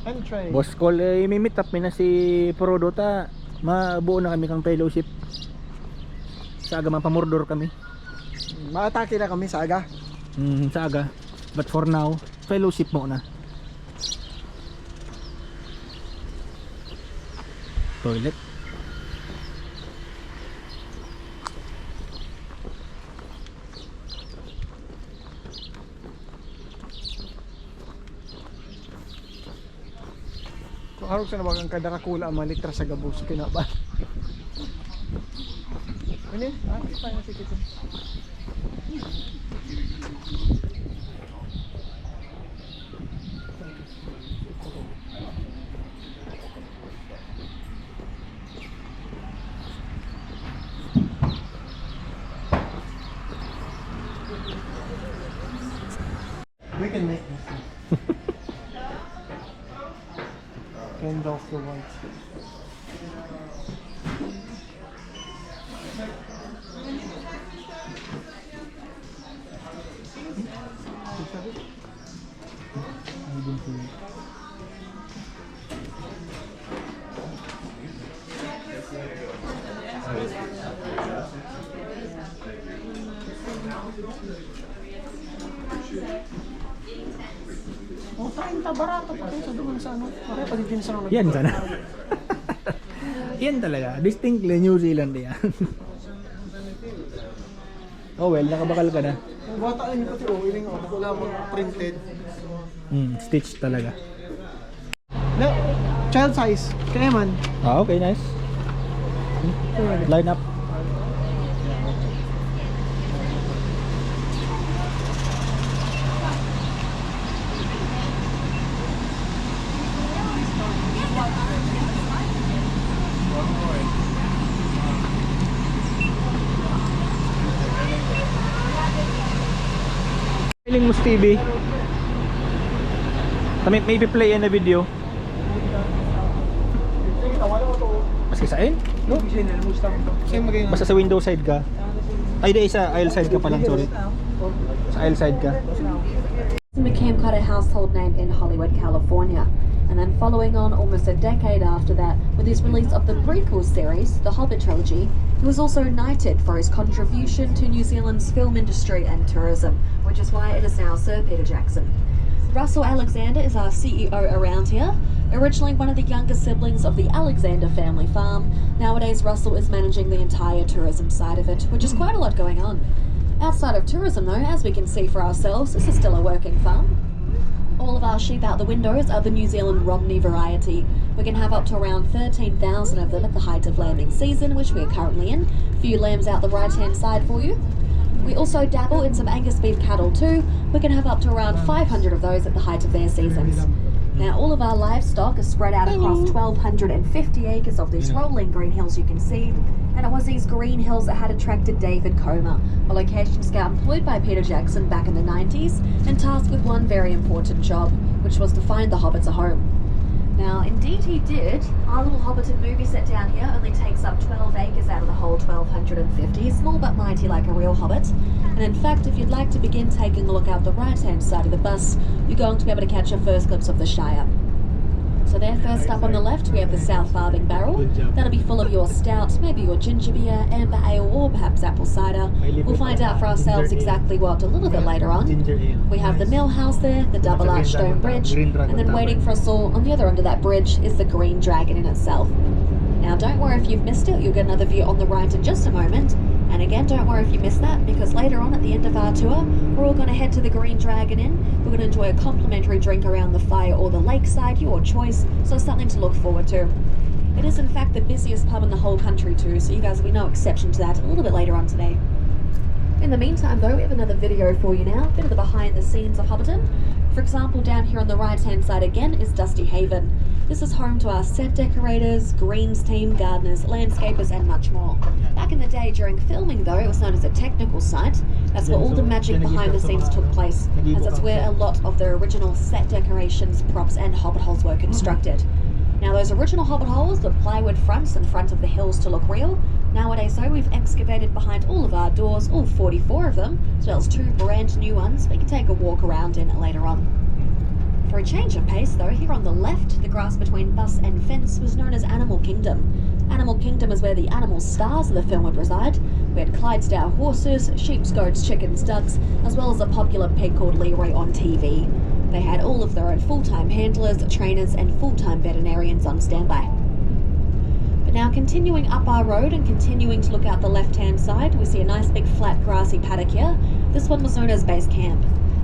Entree. Boss call meet up na si Prodo ta mabuo na kami kang fellowship. Sa aga man pamordor kami. Maatake na kami sa aga. Sa aga. But for now, fellowship mo na. Toilet. So harap sa nabagang kada kakula ang malitra sa gabos kinaba. Ano? Pa na sikit. We can make this. Candles the white. Oh, tayo barato pa ito sa doon sa ano. Pare pag din sa Yan sana. Yan talaga. Distinctly New Zealand yan. Oh well, nakabakal ka na. Ang bata niyo pati iling wala mo printed. Stitch talaga. No, child size. Kaya man. Okay, nice. Line up. Feeling mo TV. Maybe play in a video. Maski saan? No? Basta sa window side ka. Ay, di sa aisle side ka pa lang, sorry. Sa aisle side ka. Became quite a household name in Hollywood, California. And then following on almost a decade after that, with his release of the prequel series, the Hobbit trilogy, he was also knighted for his contribution to New Zealand's film industry and tourism, which is why it is now Sir Peter Jackson. Russell Alexander is our CEO around here. Originally one of the younger siblings of the Alexander family farm, nowadays Russell is managing the entire tourism side of it, which is quite a lot going on. Outside of tourism though, as we can see for ourselves, this is still a working farm. All of our sheep out the windows are the New Zealand Romney variety. We can have up to around 13,000 of them at the height of lambing season, which we are currently in. A few lambs out the right hand side for you. We also dabble in some Angus beef cattle too. We can have up to around 500 of those at the height of their seasons. Now all of our livestock is spread out across 1,250 acres of these rolling green hills you can see. And it was these green hills that had attracted David Comer, a location scout employed by Peter Jackson back in the 90s and tasked with one very important job, which was to find the hobbits a home. Now, indeed he did. Our little Hobbiton movie set down here only takes up 12 acres out of the whole 1,250, small but mighty like a real hobbit. And in fact, if you'd like to begin taking a look out the right-hand side of the bus, you're going to be able to catch a first glimpse of the Shire. So there, first up on the left, we have the South Farthing barrel. That'll be full of your stout, maybe your ginger beer, amber ale, or perhaps apple cider. We'll find out for ourselves exactly what a little bit later on. We have the mill house there, the double arch stone bridge, and then waiting for us all on the other end of that bridge is the Green Dragon in itself. Now don't worry if you've missed it, you'll get another view on the right in just a moment. And again, don't worry if you missed that, because later on at the end of our tour, we're all going to head to the Green Dragon Inn. We're going to enjoy a complimentary drink around the fire or the lakeside, your choice, so something to look forward to. It is in fact the busiest pub in the whole country too, so you guys will be no exception to that a little bit later on today. In the meantime though, we have another video for you now, a bit of the behind the scenes of Hobbiton. For example, down here on the right hand side again is Dusty Haven. This is home to our set decorators, greens team, gardeners, landscapers and much more. Back in the day during filming though, it was known as a technical site. That's where all the magic behind the scenes took place, as that's where a lot of the original set decorations, props and hobbit holes were constructed. Now those original hobbit holes, the plywood fronts in front of the hills to look real. Nowadays though, we've excavated behind all of our doors, all 44 of them, as well as 2 brand new ones we can take a walk around in later on. For a change of pace though, here on the left, the grass between bus and fence was known as Animal Kingdom. Animal Kingdom is where the animal stars of the film would reside. We had Clydesdale horses, sheep, goats, chickens, ducks, as well as a popular pig called Leroy on TV. They had all of their own full-time handlers, trainers and full-time veterinarians on standby. But now continuing up our road and continuing to look out the left-hand side, we see a nice big flat grassy paddock here. This one was known as Base Camp.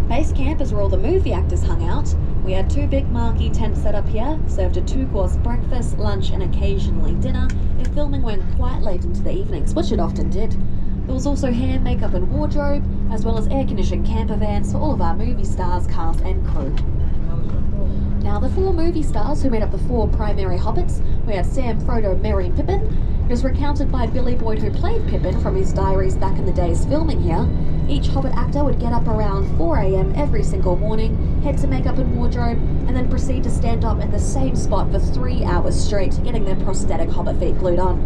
Base Camp is where all the movie actors hung out. We had 2 big marquee tents set up here, served a 2-course breakfast, lunch and occasionally dinner if filming went quite late into the evenings, which it often did. There was also hair, makeup and wardrobe, as well as air-conditioned camper vans for all of our movie stars, cast and crew. Now the 4 movie stars who made up the 4 primary hobbits, we had Sam, Frodo, Merry and Pippin. It was recounted by Billy Boyd who played Pippin from his diaries back in the days filming here. Each Hobbit actor would get up around 4 AM every single morning, head to makeup and wardrobe, and then proceed to stand up in the same spot for 3 hours straight, getting their prosthetic Hobbit feet glued on.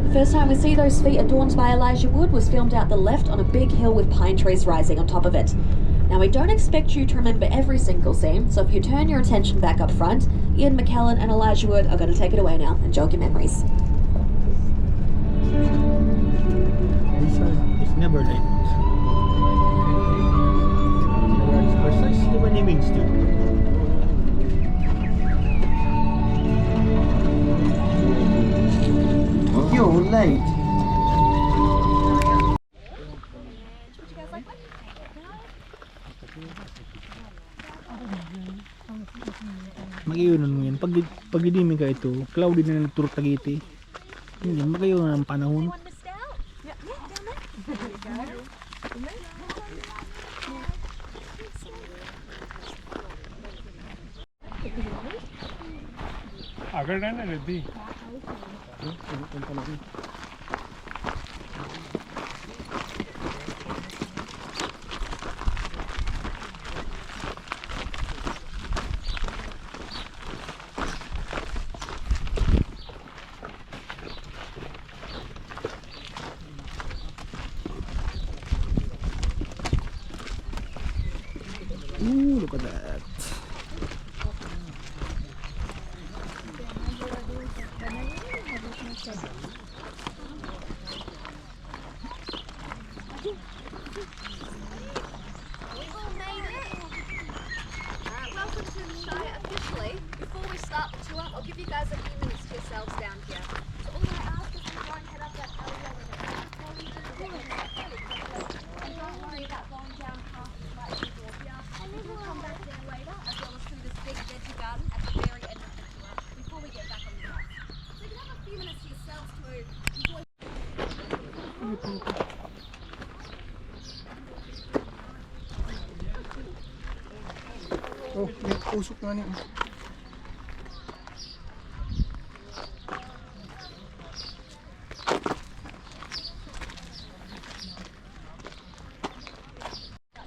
The first time we see those feet adorned by Elijah Wood was filmed out the left on a big hill with pine trees rising on top of it. Now we don't expect you to remember every single scene, so if you turn your attention back up front, Ian McKellen and Elijah Wood are going to take it away now and jog your memories. It's never late. Precisely when he means to. You're late. Mag-iunan mo yan. Pag didimin ka ito, cloudy na ng turut Tagiti. Hindi, mag-iunan ng panahon. Agar na ready. Ooh, look at that. Welcome to the Shire officially. Before we start the tour, I'll give you guys a few minutes to yourselves down here. So all I ask is you go and head up that alley over there. And don't worry about going down past the right door here. And then we'll come back there later, as well as through this big veggie garden at the very end of the tour, before we get back on the bus. So you can have a few minutes to yourselves to enjoy. Oh, may usok na niya.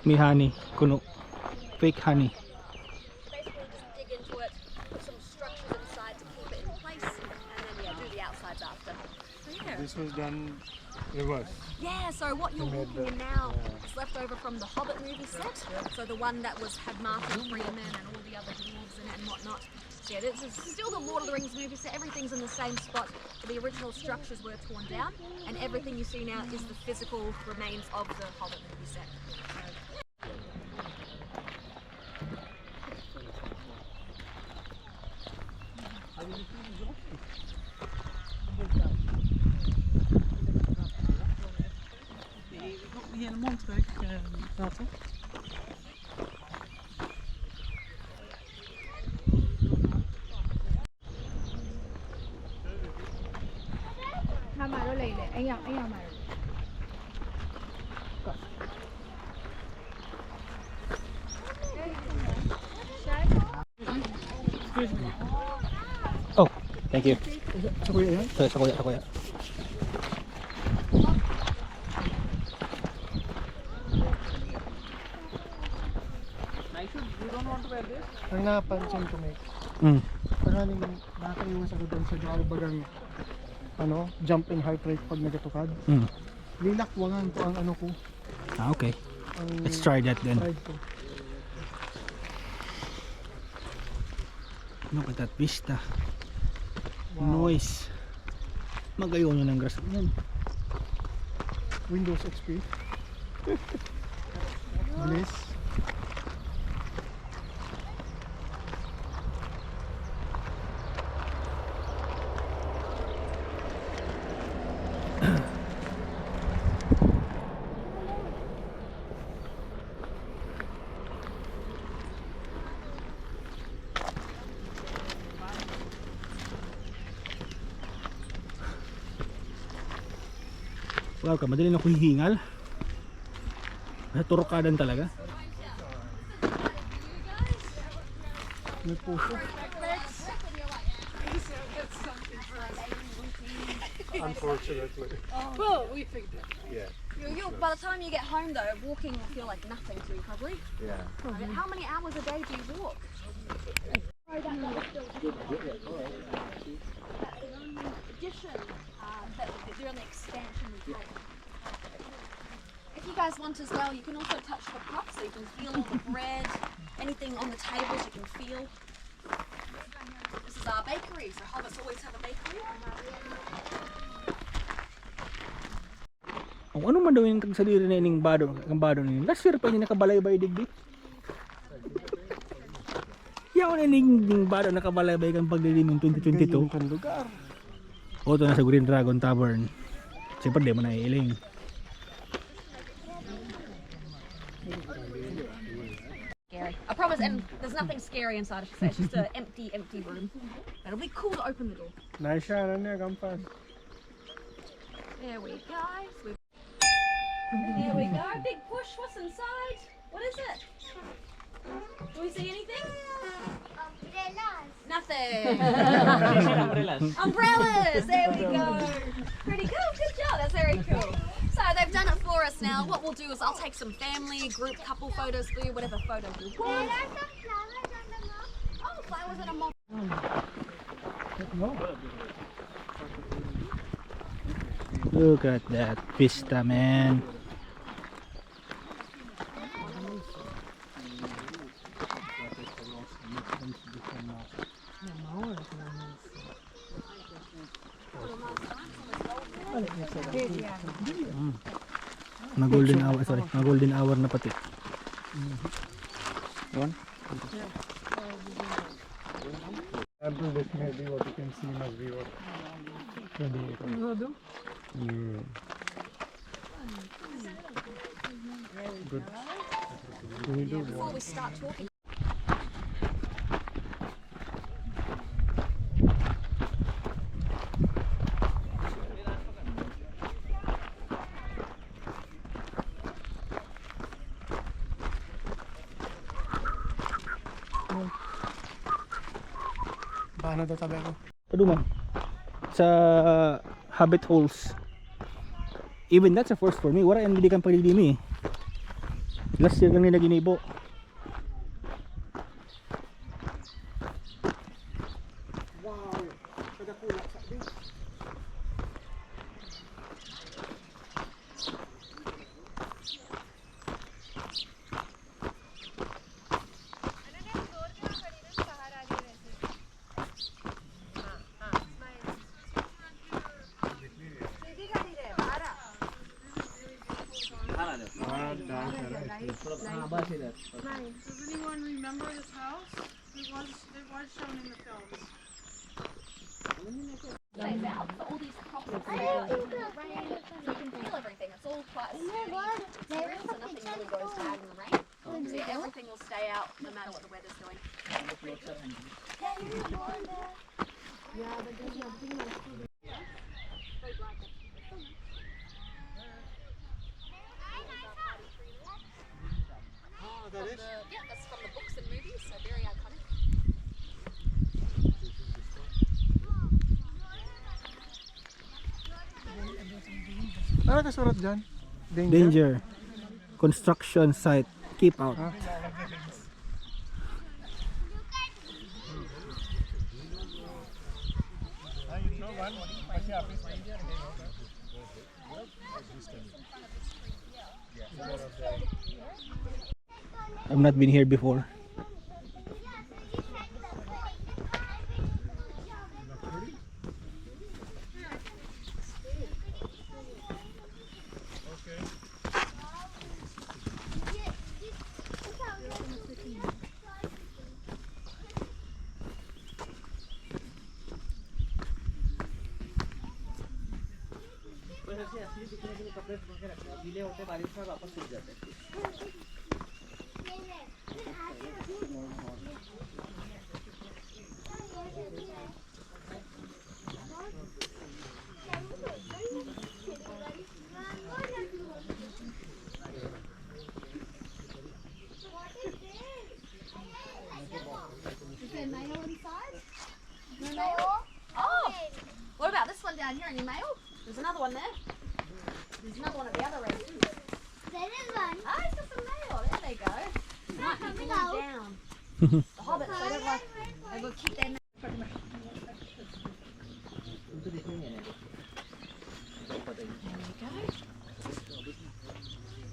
May honey, kuno. Fake honey. Basically just dig into it, put some structures inside to keep it in place, and then do the outsides after. So yeah. This was done reverse. Yeah, so what you're walking in now is left over from the Hobbit movie set. So the one that had Martin Freeman and all the other dwarves in it and whatnot. So yeah, this is still the Lord of the Rings movie set. Everything's in the same spot, but the original structures were torn down, and everything you see now is the physical remains of the Hobbit movie set. Helemaal terug laten. Tha mà nó lì lì, anh em mà. Oh, thank you. Sa kuya yan? Sa kuya. Ang napansin ko, Mike, parang nakakaiwas ako doon sa bagang jumping heart rate pag nagatukad. Lilakwangan ko ang ano ko. Ah, okay. Ang Let's try that then. stride ko. Look at that vista. Noise. Magayon nyo ng grass yan. Windows XP. Bliss. Wow ka, madali na ko hihingal. Turukadan talaga. May puso. Unfortunately. Well, we figured it. Yeah. By the time you get home though, walking will feel like nothing to you probably. Yeah. How many hours a day do you walk? Addition, they're on the expansion we take. If you guys want as well, you can also touch the pots, so you can feel all the bread, anything on the tables you can feel. This is our bakery, so hobbits always have a bakery. Kung ano man daw yung kagsaliri na ining bado, ang bado ninyo. Last year pa yun nakabalay-bay digdi. Yaw na ining bado nakabalay-bay kang pagdilim ng 2022. Kan lugar. O ito na sa Green Dragon Tavern. Siyempre di mo na iiling. Scary. I promise, and there's nothing scary inside of it. It's just an empty room. But it'll be cool to open the door. Nice siya, ano niya, gampas. There we go. There we go. Big push. What's inside? What is it? Do we see anything? Nothing. Umbrellas. There we go. Pretty cool. Good job. That's very cool. So they've done it for us now. What we'll do is I'll take some family, group, couple photos for you, whatever photo you want. Oh, flowers in a mop. Look at that vista, man. Na golden hour, sorry, na golden hour na pati. One. After this maybe what you can see in a view. Good. Before we start talking. Paano daw tabi ako? Ano man? Sa Hobbit holes. Even that's a first for me. Wala yan hindi kang palilimi. Last year lang nila ginibo. Does anyone remember this house? It was shown in the films. Stays out, so all these props are out in the rain, so you can feel everything. It's all quite a steady experience, so nothing really goes bad in the rain. So yeah, everything will stay out no matter what the weather's doing. Yeah, that's from the books and movies, so very iconic. Ano kasurat dyan? Danger. Construction site. Keep out. I've not been here before. Is there mail inside? No mail? Oh! What about this one down here? Any mail? There's another one there. There's another one at the other end. There is one. Oh, it's got some mail. There they go. Might be glued down. The hobbits, they don't like, they will keep their mail. There you go.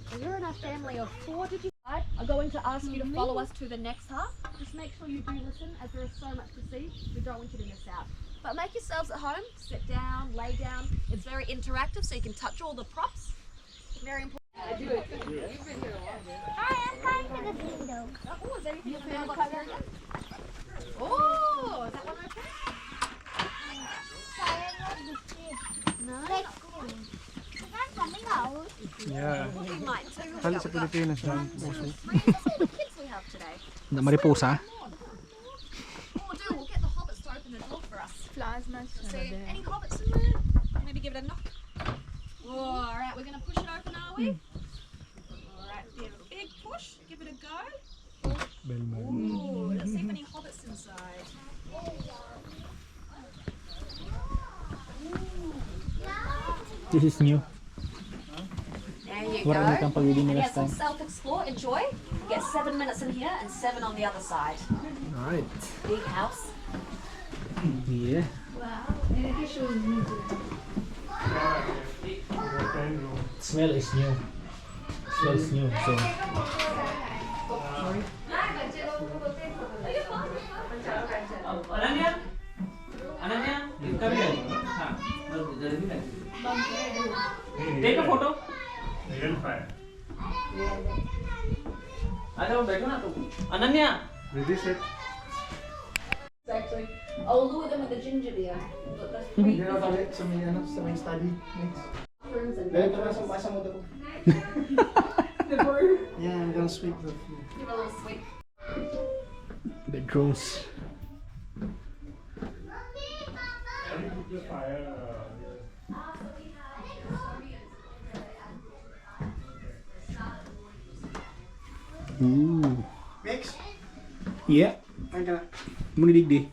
So you're in a family of 4, did you? I'm going to ask you to follow us to the next half. Just make sure you do listen, as there is so much to see. We don't want you to miss out. But make yourselves at home. Sit down, lay down. It's very interactive, so you can touch all the props. Very important. Hi, I'm going to the window. Oh, is everything in the mailbox here yet? Oh, is that one okay? No, not good. I'm coming out. Yeah. We might too. Kali sa Pilipinas yan. Mostly. That's all the kids we have today. Mariposa. What we'll do, we'll get the hobbits to open the door for us. Plasma. See any hobbits in there? Maybe give it a knock. Oh, all right, we're going to push it open, are we? All right, give it a big push. Give it a go. Ooh, let's see if any hobbits inside. This is new. There you What are go. the pagiging And nila yes, we'll time? self-explore. Enjoy. Get 7 minutes in here and 7 on the other side. Alright. Big house. Yeah. Smell is new. Smells new. So Ananya, Ananya, you come here. Take a photo. Real fire. आ जाओ बैठो ना तुम. Ananya. Ready, set. Actually, I'll lure them with the ginger beer. But the three Hindi na tayo sa may, ano, sa may study. Next. rooms and Dahil ito na sa basa mo daw. Yeah, I'm gonna sweep the floor. give it a little sweep. bedrooms. Put the fire. Ooh. Mix. Yeah. Ay ka na. Muna digdi.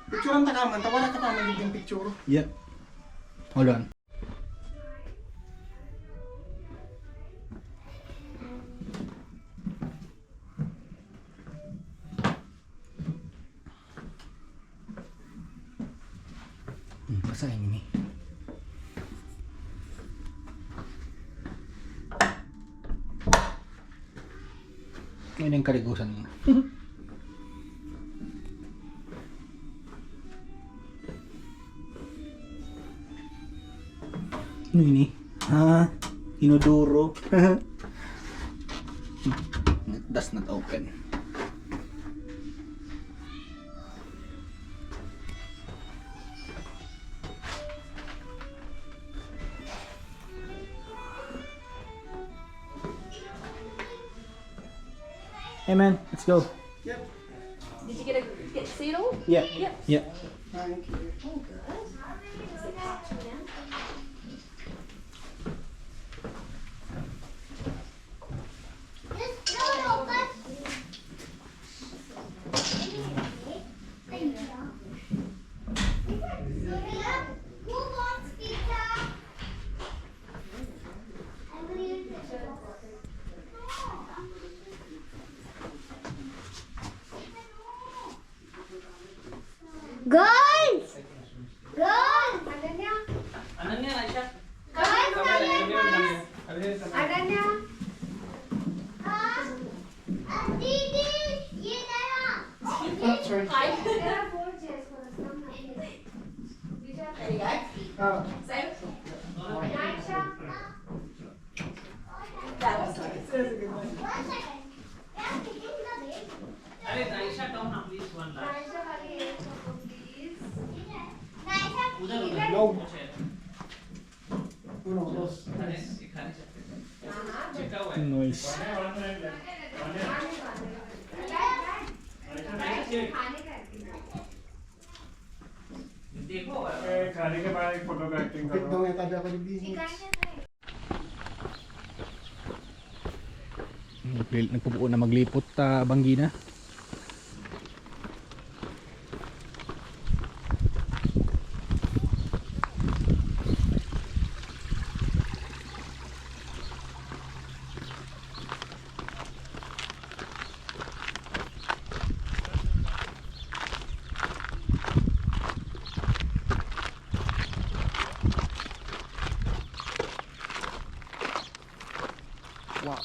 Picture ang takaman. Tawa na ka pa magiging picture. Yeah. Hold on. Basahin ini. Ano yung kaligusan mo? Ano ini? Ha? Inodoro? It does not open. Hey man, let's go. Yep. Did you get to see it all? Yeah. Yep. Yeah. Thank you. All good. Is it parked down? Girls! Girls! Ananya! Ananya, Aisha. Girls, Ananya! Didi! Ye dera! Oh, sorry. There are 4 chairs for us. Come There you go. Ah, Same. Aisha! That was nice. One second. Yeah, taking the bed. Aisha, come now, please, one last. Aisha, hurry, a photo, please. Aisha, उधर No. उधर. Uno, dos, tres. Noise. देखो खाने के बाद एक photo का acting Kapit करो daw yung tabi ako ni Bihis. Nagpupuo na maglipot banggi na. Wow.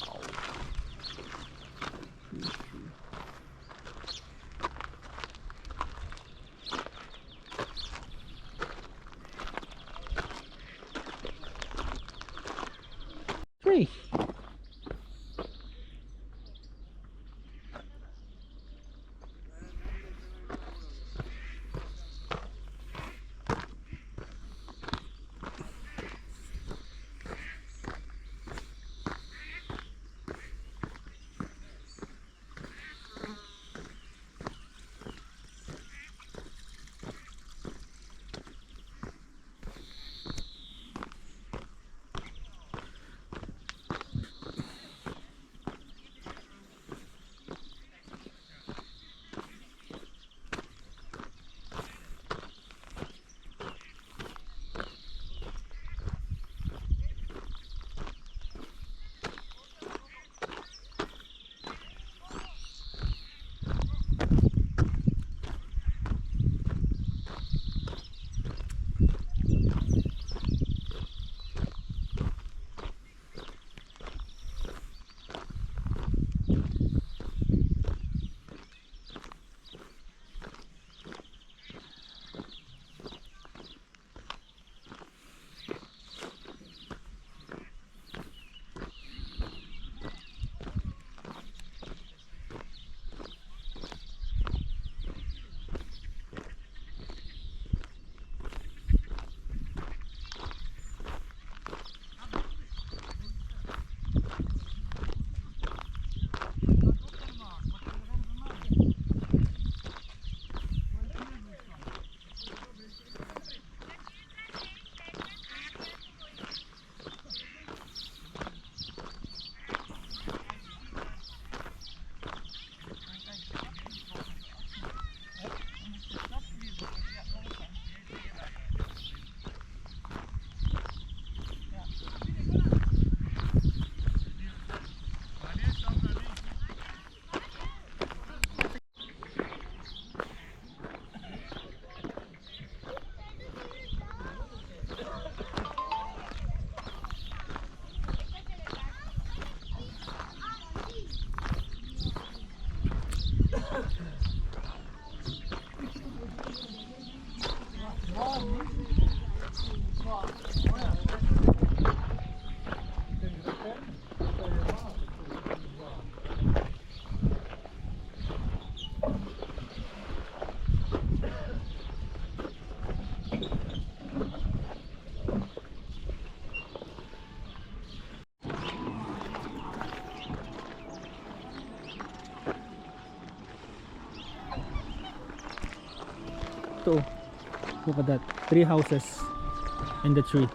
Hey. Ito, look at that. 3 houses and the tree.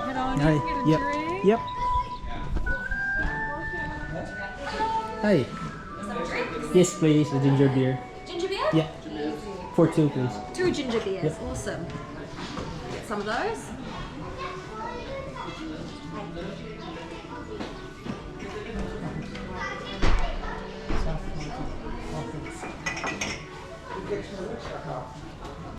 Head on Hi. in, get a Yep. drink. Yep. Hi. Yes, please. The ginger beer. Ginger beer? Yeah. For 2, please. 2 ginger beers. Yep. Awesome. Get some of those.